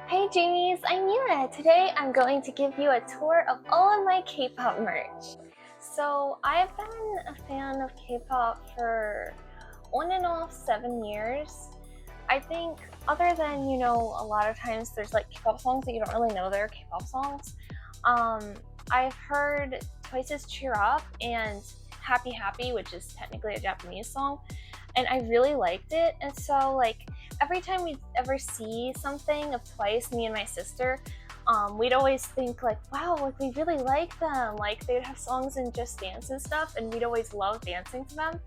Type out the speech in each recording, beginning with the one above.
Hey Dreamies, I'm Yuna. Today I'm going to give you a tour of all of my K-pop merch. So I've been a fan of K-pop for on and off 7 years. I think other than, a lot of times there's like K-pop songs that you don't really know they're K-pop songs. I've heard Twice's Cheer Up and Happy Happy, which is technically a Japanese song, and I really liked it. And so like every time we ever see something of Twice, me and my sister, we'd always think like, wow, like we really like them. Like they'd have songs in Just Dance and stuff, and we'd always love dancing to them.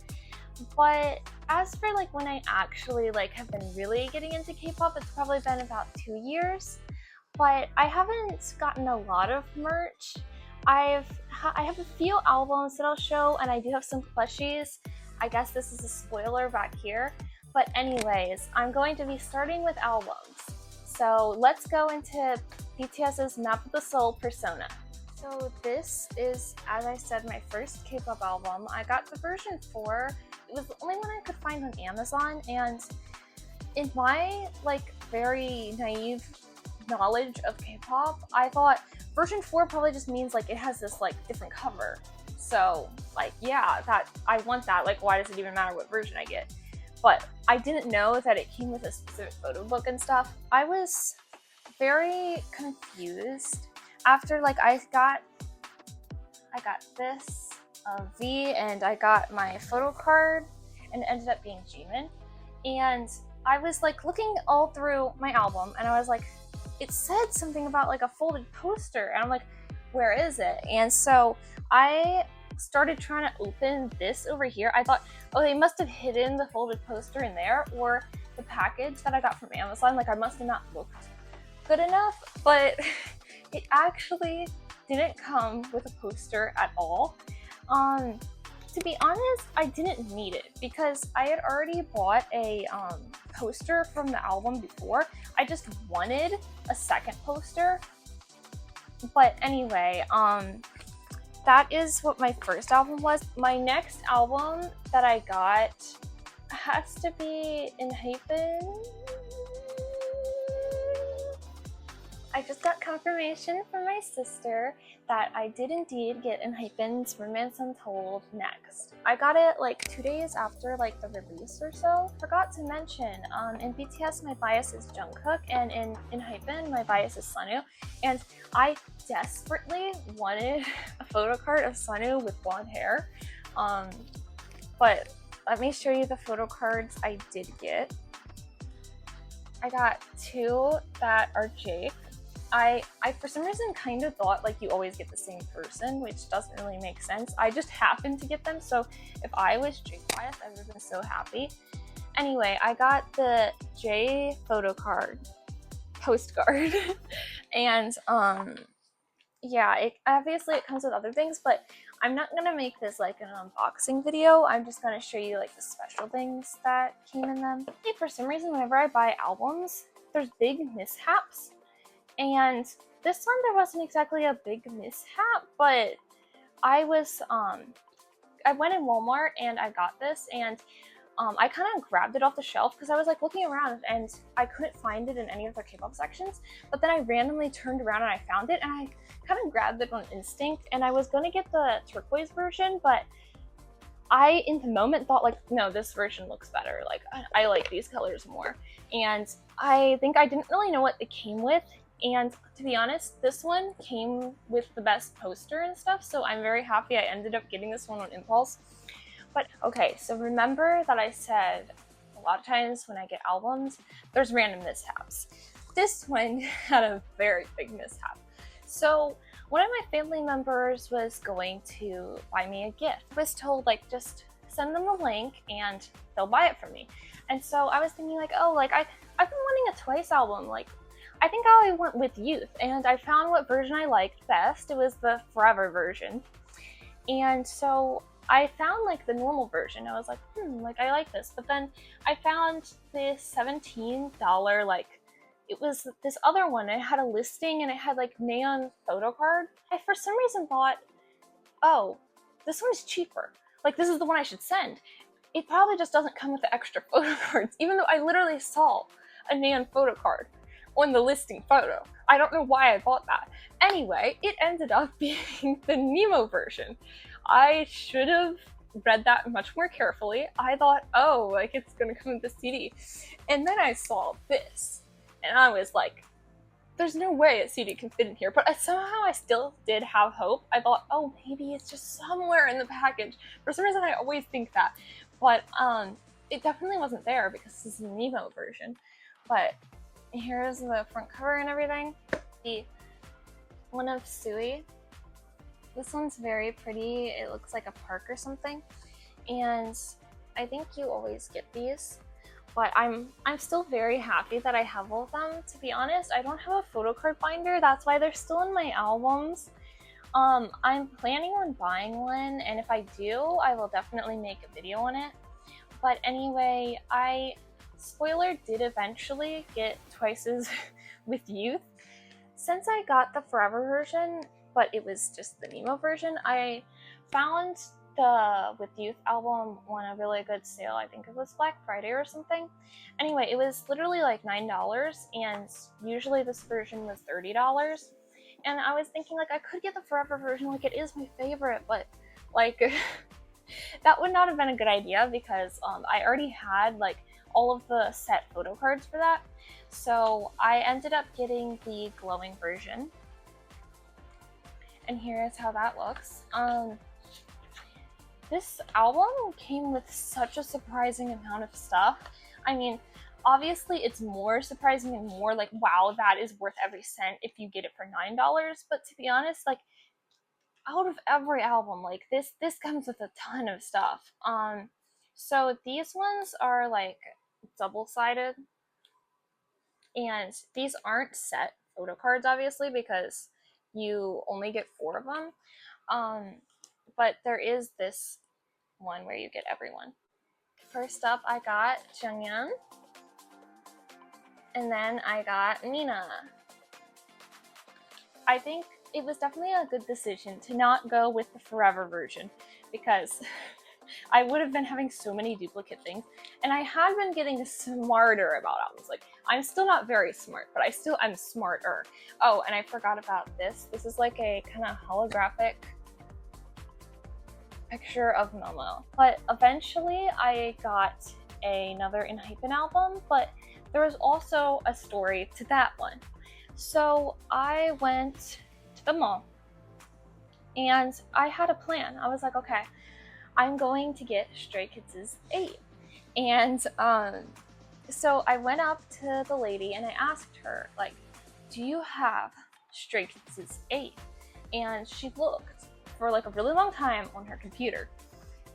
But as for like when I actually like have been really getting into K-pop, it's probably been about 2 years. But I haven't gotten a lot of merch. I have a few albums that I'll show, and I do have some plushies. I guess this is a spoiler back here. But anyways, I'm going to be starting with albums. So let's go into BTS's Map of the Soul Persona. So this is, as I said, my first K-pop album. I got the version 4. It was the only one I could find on Amazon, and in my like very naive knowledge of K-pop, I thought version 4 probably just means like it has this like different cover. So like, yeah, that I want that. Like, why does it even matter what version I get? But I didn't know that it came with a specific photo book and stuff. I was very confused after like I got this V, and I got my photo card, and it ended up being Jimin. And I was like looking all through my album, and I was like, it said something about like a folded poster, and I'm like, where is it? And so I started trying to open this over here. I thought, oh, they must have hidden the folded poster in there, or the package that I got from Amazon, like I must have not looked good enough. But it actually didn't come with a poster at all. To be honest, I didn't need it because I had already bought a poster from the album before. I just wanted a second poster. But anyway, that is what my first album was. My next album that I got has to be ONEDOORful. I just got confirmation from my sister that I did indeed get ONEDOORful's Romance Untold next. I got it like 2 days after like the release or so. Forgot to mention, in BTS my bias is Jungkook, and in ONEDOORful my bias is Sunwoo. And I desperately wanted a photo card of Sunwoo with blonde hair. But let me show you the photo cards I did get. I got 2 that are Jake. I for some reason kind of thought like you always get the same person, which doesn't really make sense. I just happened to get them, so if I was Jake biased, I would have been so happy. Anyway, I got the J photo card, postcard, and yeah, obviously it comes with other things, but I'm not gonna make this like an unboxing video. I'm just gonna show you like the special things that came in them. For some reason, whenever I buy albums, there's big mishaps. And this one, there wasn't exactly a big mishap, but I went in Walmart and I got this, and I kind of grabbed it off the shelf because I was like looking around and I couldn't find it in any of the K-pop sections. But then I randomly turned around and I found it, and I kind of grabbed it on instinct, and I was going to get the turquoise version, but I, in the moment, thought like, no, this version looks better. Like, I like these colors more. And I think I didn't really know what it came with. And to be honest, this one came with the best poster and stuff, so I'm very happy I ended up getting this one on impulse. But okay, so remember that I said a lot of times when I get albums, there's random mishaps. This one had a very big mishap. So one of my family members was going to buy me a gift. I was told like, just send them the link and they'll buy it for me. And so I was thinking like, oh, like I've been wanting a Twice album, like I think I went with Youth, and I found what version I liked best. It was the Forever version. And so I found like the normal version. I was like, like I like this. But then I found this $17, like it was this other one. It had a listing and it had like neon photo card. I for some reason thought, oh, this one is cheaper. Like this is the one I should send. It probably just doesn't come with the extra photo cards, even though I literally saw a neon photo card. on the listing photo. I don't know why I bought that. Anyway, it ended up being the Nemo version. I should have read that much more carefully. I thought, oh, like it's gonna come with the CD. And then I saw this, and I was like, there's no way a CD can fit in here. But somehow I still did have hope. I thought, oh, maybe it's just somewhere in the package. For some reason, I always think that. But it definitely wasn't there because this is the Nemo version. But here's the front cover and everything. The one of Sui. This one's very pretty. It looks like a park or something. And I think you always get these. But I'm still very happy that I have all of them. To be honest, I don't have a photo card binder. That's why they're still in my albums. I'm planning on buying one, and if I do, I will definitely make a video on it. But anyway, spoiler, did eventually get Twice's with Youth. Since I got the Forever version, but it was just the Nemo version, I found the With Youth album on a really good sale. I think it was Black Friday or something. Anyway, it was literally like $9, and usually this version was $30. And I was thinking, like, I could get the Forever version, like, it is my favorite, but, like, that would not have been a good idea because I already had, like, all of the set photo cards for that. So I ended up getting the glowing version. And here is how that looks. This album came with such a surprising amount of stuff. I mean, obviously it's more surprising and more like, wow, that is worth every cent if you get it for $9. But to be honest, like, out of every album, like this comes with a ton of stuff. So these ones are like double-sided, and these aren't set photo cards, obviously, because you only get 4 of them. But there is this one where you get everyone. First up, I got Junghyun, and then I got Mina. I think it was definitely a good decision to not go with the Forever version because I would have been having so many duplicate things, and I had been getting smarter about albums. Like, I'm still not very smart, but I'm smarter. Oh, and I forgot about this. This is like a kind of holographic picture of Momo. But eventually I got another ENHYPEN album, but there was also a story to that one. So I went to the mall and I had a plan. I was like, okay, I'm going to get Stray Kids' 8. And so I went up to the lady and I asked her, like, do you have Stray Kids' 8? And she looked for like a really long time on her computer,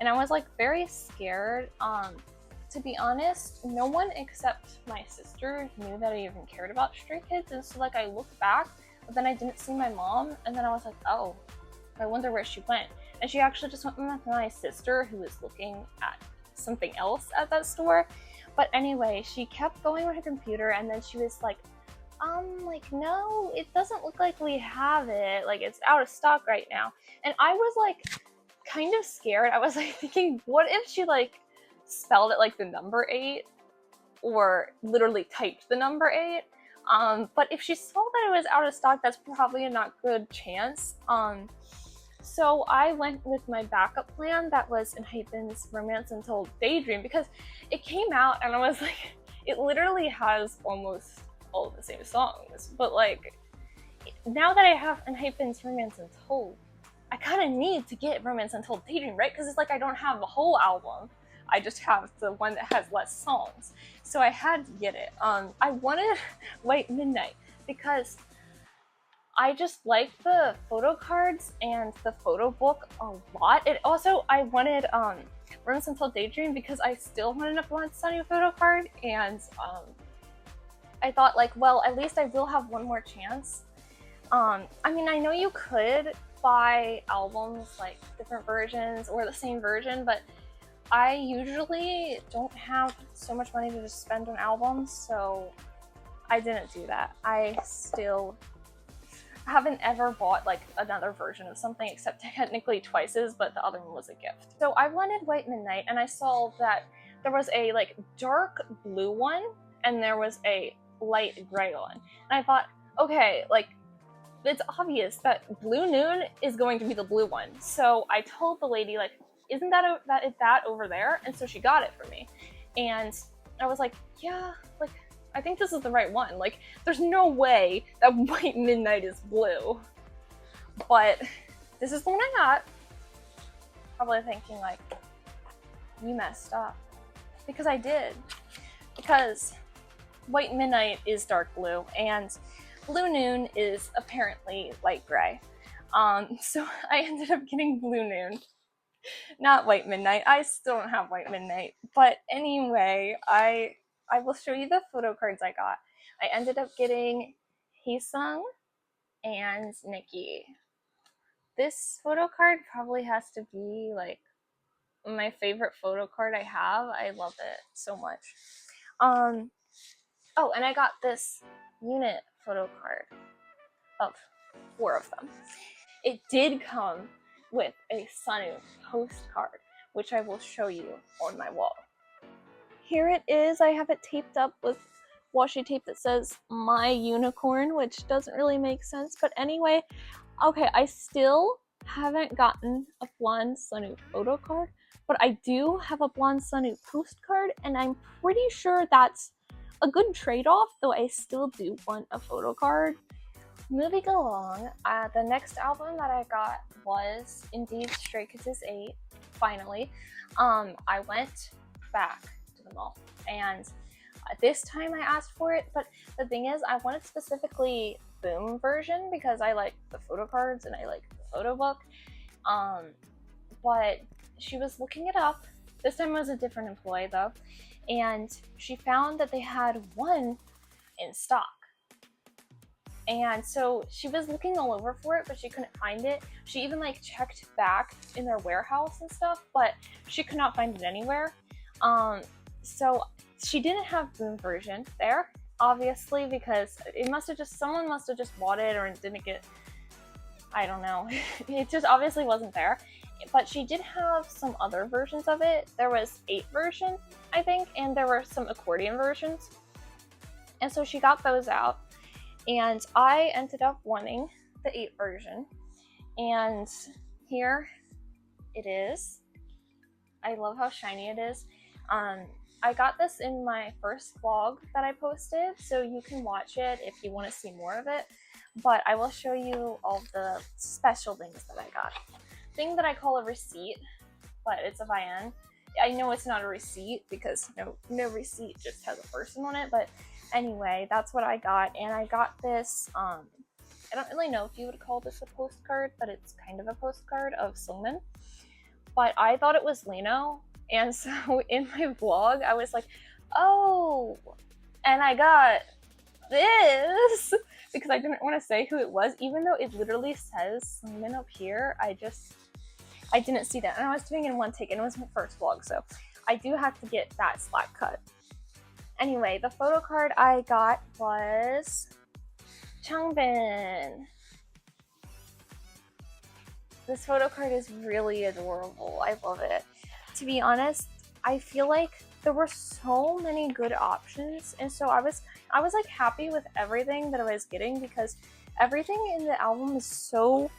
and I was like very scared. To be honest, no one except my sister knew that I even cared about Stray Kids, and so like I looked back, but then I didn't see my mom, and then I was like, oh, I wonder where she went. And she actually just went with my sister, who was looking at something else at that store. But anyway, she kept going with her computer, and then she was like, like, no, it doesn't look like we have it. Like, it's out of stock right now. And I was like kind of scared. I was like thinking, what if she like spelled it like the number 8 or literally typed the number 8? But if she saw that it was out of stock, that's probably a not good chance. So I went with my backup plan that was ENHYPEN's Romance Until Daydream, because it came out and I was like, it literally has almost all of the same songs, but like, now that I have ENHYPEN's Romance Untold, I kind of need to get Romance Until Daydream, right? Because it's like I don't have the whole album, I just have the one that has less songs. So I had to get it. I wanted White Midnight because I just like the photo cards and the photo book a lot. It also, I wanted Romance Until Daydream because I still wanted a Blonde Sunny photo card, and I thought, like, well, at least I will have one more chance. I mean, I know you could buy albums, like, different versions or the same version, but I usually don't have so much money to just spend on albums, so I didn't do that. I still haven't ever bought, like, another version of something except technically Twice's, but the other one was a gift. So I wanted White Midnight, and I saw that there was a, like, dark blue one, and there was a light gray one. And I thought, okay, like, it's obvious that Blue Noon is going to be the blue one. So I told the lady, like, isn't that over there? And so she got it for me. And I was like, yeah, like, I think this is the right one. Like, there's no way that White Midnight is blue. But this is the one I got. Probably thinking, like, you messed up. Because I did. Because White Midnight is dark blue, and Blue Noon is apparently light gray. So I ended up getting Blue Noon, not White Midnight. I still don't have White Midnight. But anyway, I will show you the photo cards I got. I ended up getting Haesung and Nikki. This photo card probably has to be like my favorite photo card I have. I love it so much. Oh, and I got this unit photo card of 4 of them. It did come with a Sunu postcard, which I will show you on my wall. Here it is. I have it taped up with washi tape that says My Unicorn, which doesn't really make sense. But anyway, okay, I still haven't gotten a Blonde Sunu photo card, but I do have a Blonde Sunu postcard, and I'm pretty sure that's a good trade-off, though I still do want a photo card. Moving along, the next album that I got was indeed Stray Kids' 8, finally. I went back to the mall, and this time I asked for it, but the thing is, I wanted specifically Boom version because I like the photo cards and I like the photo book. But she was looking it up. This time it was a different employee though, and she found that they had one in stock. And so she was looking all over for it, but she couldn't find it. She even like checked back in their warehouse and stuff, but she could not find it anywhere. So she didn't have Boom version there, obviously, because someone must have just bought it or didn't get, I don't know. It just obviously wasn't there. But she did have some other versions of it. There was 8 version, I think, and there were some accordion versions. And so she got those out. And I ended up wanting the 8 version. And here it is. I love how shiny it is. I got this in my first vlog that I posted, so you can watch it if you want to see more of it. But I will show you all the special things that I got. Thing that I call a receipt, but it's a VN. I know it's not a receipt because no receipt just has a person on it, but anyway, that's what I got. And I got this, I don't really know if you would call this a postcard, but it's kind of a postcard of Sungmin. But I thought it was Lino, and so in my vlog, I was like, oh, and I got this, because I didn't want to say who it was, even though it literally says Sungmin up here. I didn't see that, and I was doing it in one take, and it was my first vlog, so I do have to get that slack cut. Anyway, the photo card I got was Changbin. This photo card is really adorable. I love it. To be honest, I feel like there were so many good options, and so I was like happy with everything that I was getting because everything in the album is so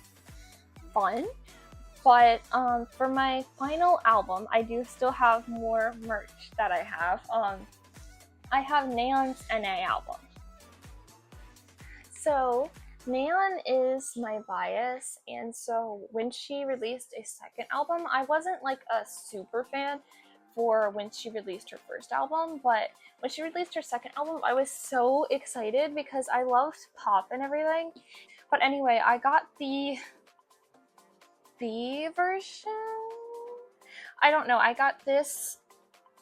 fun. But for my final album, I do still have more merch that I have. I have Neon's NA album. So Neon is my bias, and so when she released a second album, I wasn't like a super fan for when she released her first album, but when she released her second album, I was so excited because I loved pop and everything. But anyway, I got the version? I don't know. I got this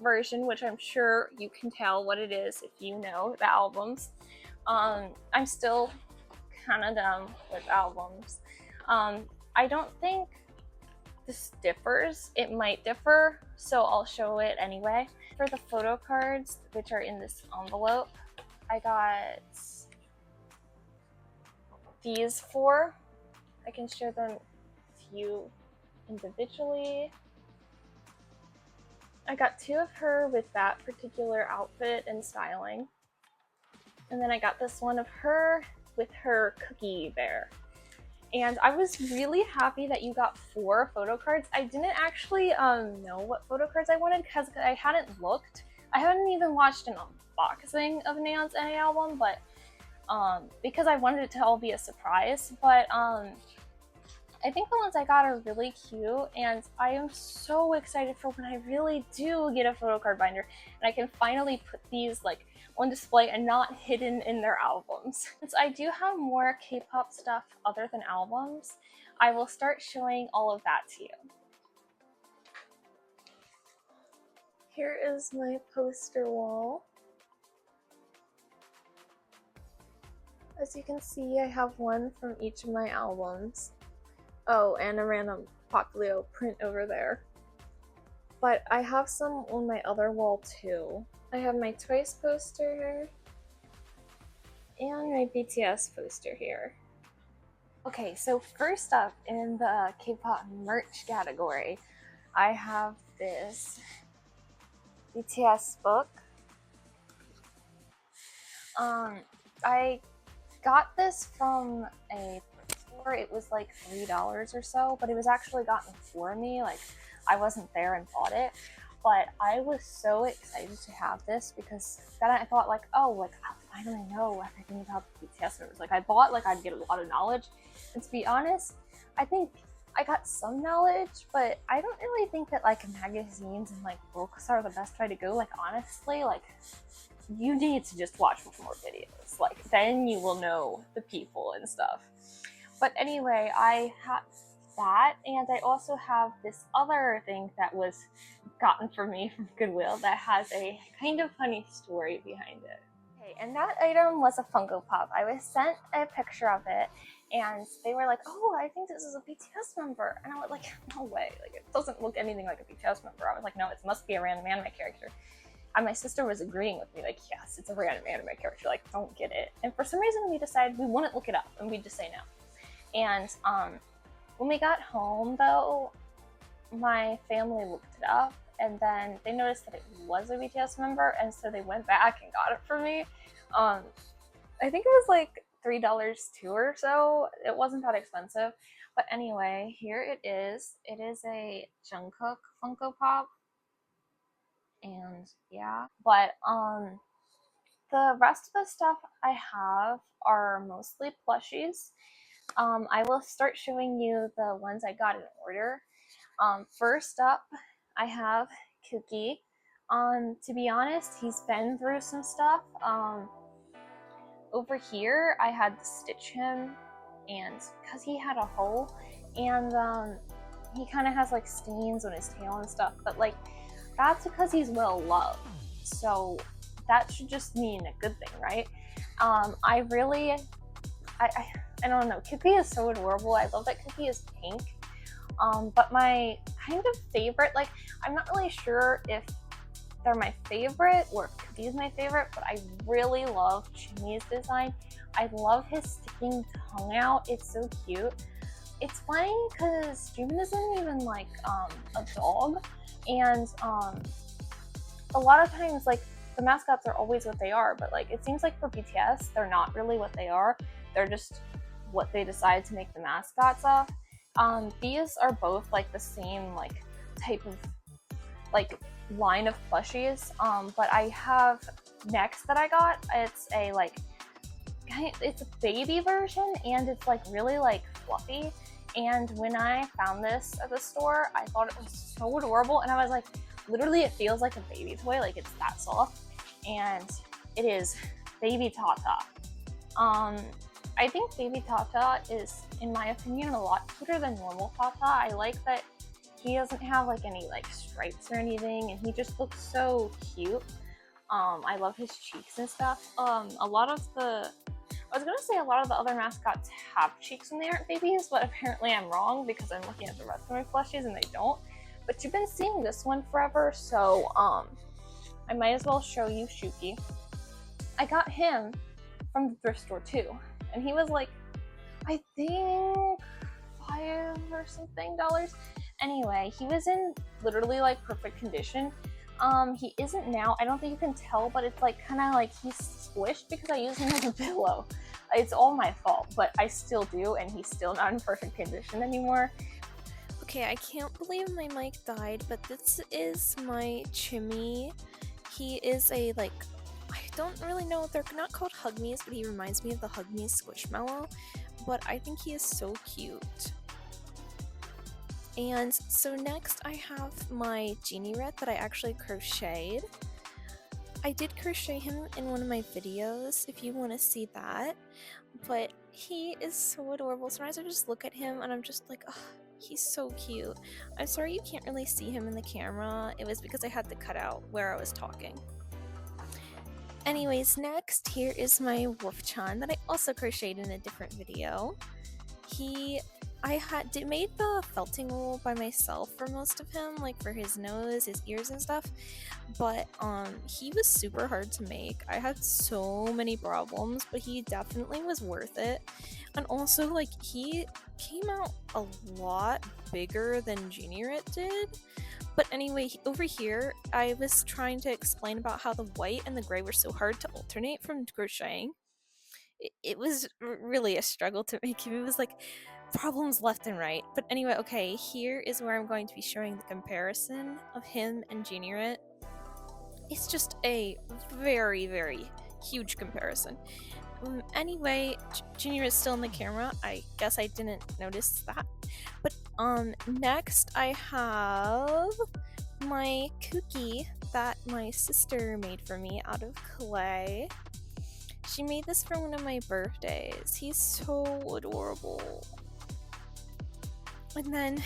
version, which I'm sure you can tell what it is if you know the albums. I'm still kind of dumb with albums. I don't think this differs. It might differ, so I'll show it anyway. For the photo cards, which are in this envelope, I got these 4. I can show them to you individually. I got 2 of her with that particular outfit and styling. And then I got this one of her with her cookie bear. And I was really happy that you got 4 photo cards. I didn't actually know what photo cards I wanted because I hadn't looked. I haven't even watched an unboxing of Neon's NA album, but because I wanted it to all be a surprise. But I think the ones I got are really cute, and I am so excited for when I really do get a photo card binder and I can finally put these like on display and not hidden in their albums. Since I do have more K-pop stuff other than albums, I will start showing all of that to you. Here is my poster wall. As you can see, I have one from each of my albums. Oh, and a random Pop Leo print over there. But I have some on my other wall too. I have my Twice poster and my BTS poster here. Okay, so first up in the K-pop merch category, I have this BTS book. I got this from a store. It was like $3 or so, but it was actually gotten for me. Like, I wasn't there and bought it, but I was so excited to have this because then I thought like, oh, like I'll finally know everything about the BTS members. Like I thought like I'd get a lot of knowledge, and to be honest, I think I got some knowledge, but I don't really think that like magazines and like books are the best way to go. Like honestly, like you need to just watch more videos. Like then you will know the people and stuff. But anyway, I have that, and I also have this other thing that was gotten for me from Goodwill that has a kind of funny story behind it. Okay, and that item was a Funko Pop. I was sent a picture of it, and they were like, oh, I think this is a BTS member. And I was like, no way, like it doesn't look anything like a BTS member. I was like, no, it must be a random anime character. And my sister was agreeing with me, like, yes, it's a random anime character, like, don't get it. And for some reason we decided we wouldn't look it up, and we'd just say no. And when we got home, though, my family looked it up, and then they noticed that it was a BTS member, and so they went back and got it for me. I think it was like $3 too or so. It wasn't that expensive. But anyway, here it is. It is a Jungkook Funko Pop. And yeah. But the rest of the stuff I have are mostly plushies. I will start showing you the ones I got in order. First up, I have Cookie. To be honest, he's been through some stuff. Over here, I had to stitch him, and because he had a hole, and he kind of has like stains on his tail and stuff, but like that's because he's well loved, so that should just mean a good thing, right? I don't know, Cookie is so adorable. I love that Cookie is pink. But my kind of favorite, like, I'm not really sure if they're my favorite or if Cookie is my favorite, but I really love Jimmy's design. I love his sticking tongue out. It's so cute. It's funny because Jimin isn't even like a dog, and a lot of times like the mascots are always what they are, but like it seems like for BTS they're not really what they are. They're just what they decide to make the mascots of. These are both like the same like type of like line of plushies, but I have next that I got, it's a like it's a baby version, and it's like really like fluffy. And when I found this at the store, I thought it was so adorable, and I was like, literally it feels like a baby toy, like it's that soft. And it is Baby Tata. I think Baby Tata is, in my opinion, a lot cuter than normal Tata. I like that he doesn't have like any like stripes or anything, and he just looks so cute. I love his cheeks and stuff. A lot of the other mascots have cheeks when they aren't babies, but apparently I'm wrong because I'm looking at the rest of my plushies and they don't. But you've been seeing this one forever, so I might as well show you Shuki. I got him from the thrift store too, and he was like, I think $5 or something. Anyway, he was in literally like perfect condition, He isn't now. I don't think you can tell, but it's like kind of like he's squished because I use him as a pillow. It's all my fault, but I still do, and he's still not in perfect condition anymore. Okay, I can't believe my mic died, but this is my Chimmy. He is a, like, I don't really know, they're not called Hugmies, but he reminds me of the Hugmies Squishmallow, but I think he is so cute. And so next I have my Janette that I actually crocheted. I did crochet him in one of my videos if you want to see that, but he is so adorable. Sometimes I just look at him and I'm just like, oh, he's so cute. I'm sorry you can't really see him in the camera. It was because I had to cut out where I was talking. Anyways, next here is my Wolf-chan that I also crocheted in a different video. I made the felting wool by myself for most of him, like for his nose, his ears and stuff, but he was super hard to make. I had so many problems, but he definitely was worth it. And also, like, he came out a lot bigger than Janette did. But anyway, over here, I was trying to explain about how the white and the gray were so hard to alternate from crocheting. It was really a struggle to make him. It was like problems left and right. But anyway, okay, here is where I'm going to be showing the comparison of him and Janette. It's just a very, very huge comparison. Anyway, Janette is still in the camera. I guess I didn't notice that. But next I have my cookie that my sister made for me out of clay. She made this for one of my birthdays. He's so adorable. And then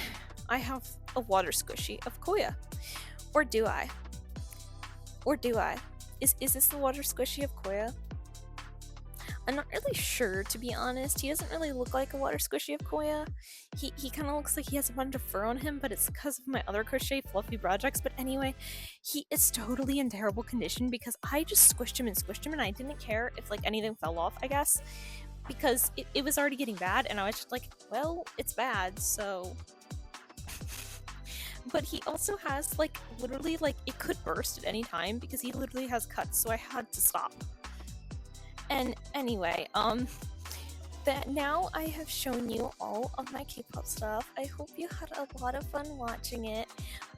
I have a water squishy of Koya. Or do I? Or do I? Is this the water squishy of Koya? I'm not really sure, to be honest. He doesn't really look like a water squishy of Koya. He kind of looks like he has a bunch of fur on him, but it's because of my other crochet fluffy projects. But anyway, he is totally in terrible condition because I just squished him and I didn't care if like anything fell off, I guess, because it was already getting bad, and I was just like, well, it's bad, so... But he also has, like, literally, like, it could burst at any time because he literally has cuts, so I had to stop. And anyway, that now I have shown you all of my K-pop stuff. I hope you had a lot of fun watching it.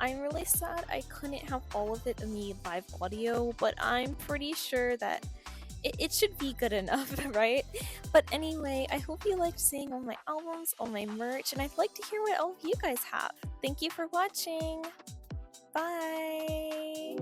I'm really sad I couldn't have all of it in the live audio, but I'm pretty sure that it should be good enough, right? But anyway, I hope you liked seeing all my albums, all my merch, and I'd like to hear what all of you guys have. Thank you for watching. Bye!